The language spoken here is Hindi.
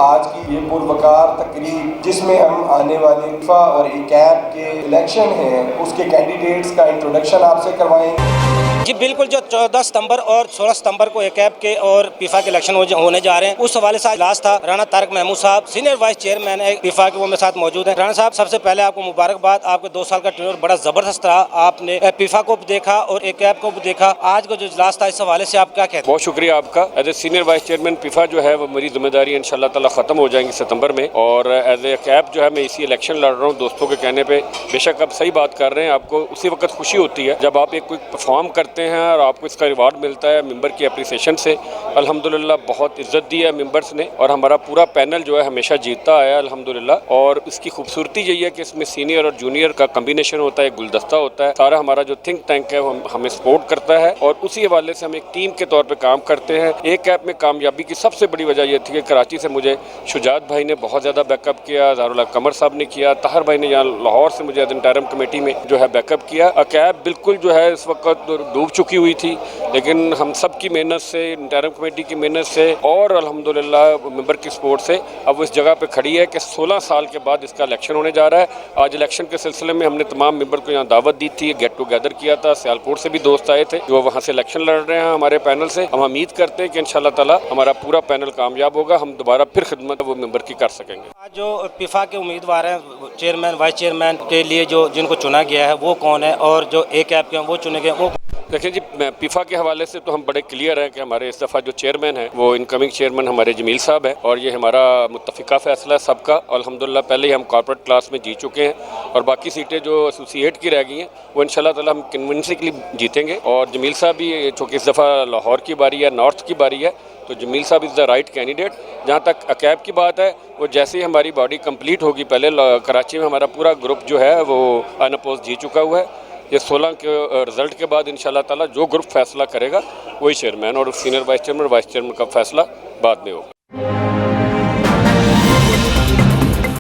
आज की ये पुरवकार तकरीब जिसमें हम आने वाले फीफा और एकैब के इलेक्शन हैं उसके कैंडिडेट्स का इंट्रोडक्शन आपसे करवाएंगे। जी बिल्कुल, जो 14 सितंबर और 16 सितंबर को एकैब के और फीफा के इलेक्शन होने जा रहे हैं, उस हवाले से इजलास था। राना तारक महमूद साहब सीनियर वाइस चेयरमैन है फीफा के, वो मेरे साथ मौजूद हैं। राना साहब, सबसे पहले आपको मुबारकबाद, आपके 2 साल का टेन्योर बड़ा जबरदस्त रहा। आपने फीफा को भी देखा और एकैब को भी देखा। आज का जो इजलास था, इस हवाले से आप क्या कहते हैं? बहुत शुक्रिया आपका। As a senior vice chairman FIFA जो है वो मेरी जिम्मेदारी इंशाल्लाह ताला खत्म हो जाएंगी सितंबर में, और एज ए कैब जो है मैं इसी इलेक्शन लड़ रहा हूँ दोस्तों के कहने पे। बेशक आप सही बात कर रहे हैं, आपको उसी वक्त खुशी होती है जब आप एक कोई परफॉर्म करते हैं और आपको इसका रिवार्ड मिलता है मेंबर की अप्रिसिएशन से। अल्हम्दुलिल्लाह बहुत इज्जत दी है मेंबर्स ने, और हमारा पूरा पैनल जो है हमेशा जीतता आया अल्हम्दुलिल्लाह। और इसकी खूबसूरती यही है कि इसमें सीनियर और जूनियर का कम्बिनेशन होता है, गुलदस्ता होता है। सारा हमारा जो थिंक टैंक है वो हमें सपोर्ट करता है, और उसी हवाले से हम एक टीम के तौर पर काम करते हैं। एक कैब में कामयाबी की सबसे बड़ी वजह यह थी कि कराची से मुझे शुजात भाई ने बहुत ज़्यादा बैकअप किया, ज़ारुल्लाह कमर साहब ने किया, ताहर भाई ने यहाँ लाहौर से मुझे इंटरिम कमेटी में जो है बैकअप किया। कैब बिल्कुल जो है इस वक्त डूब चुकी हुई थी, लेकिन हम सब की मेहनत से, इंटरिम कमेटी की मेहनत से और अल्हम्दुलिल्लाह मेंबर की सपोर्ट से अब वो इस जगह पे खड़ी है कि 16 साल के बाद इसका इलेक्शन होने जा रहा है। आज इलेक्शन के सिलसिले में हमने तमाम मेंबर को यहाँ दावत दी थी, गेट टुगेदर किया था। सियालकोट से भी दोस्त आए थे जो वहाँ से इलेक्शन लड़ रहे हैं हमारे पैनल से। हम उम्मीद करते हैं कि इंशाल्लाह ताला हमारा पूरा पैनल कामयाब होगा, हम दोबारा फिर खिदमत वो मेंबर की कर सकेंगे। आज जो फीफा के उम्मीदवार हैं चेयरमैन वाइस चेयरमैन के लिए जो जिनको चुना गया है वो कौन है, और जो एकैब के वो चुने गए वो? देखिए जी, फीफा के हवाले से तो हम बड़े क्लियर हैं कि हमारे इस दफ़ा जो चेयरमैन है वो इनकमिंग चेयरमैन हमारे जमील साहब है, और ये हमारा मुत्तफ़िका फ़ैसला है सबका। अल्हम्दुलिल्लाह पहले ही हम कॉर्पोरेट क्लास में जीत चुके हैं, और बाकी सीटें जो एसोसिएट की रह गई हैं वो इंशाल्लाह ताला हम कन्विंसिंगली जीतेंगे। और जमील साहब भी, चूँकि इस दफ़ा लाहौर की बारी है, नॉर्थ की बारी है, तो जमील साहब इज़ द राइट कैंडिडेट। जहाँ तक अकैब की बात है, वो जैसे ही हमारी बॉडी कंप्लीट होगी, पहले कराची में हमारा पूरा ग्रुप जो है वो अनअपोज जीत चुका हुआ है। ये 16 के रिज़ल्ट के बाद इंशाल्लाह ताला जो ग्रुप फैसला करेगा वही चेयरमैन और सीनियर वाइस चेयरमैन का फैसला बाद में होगा।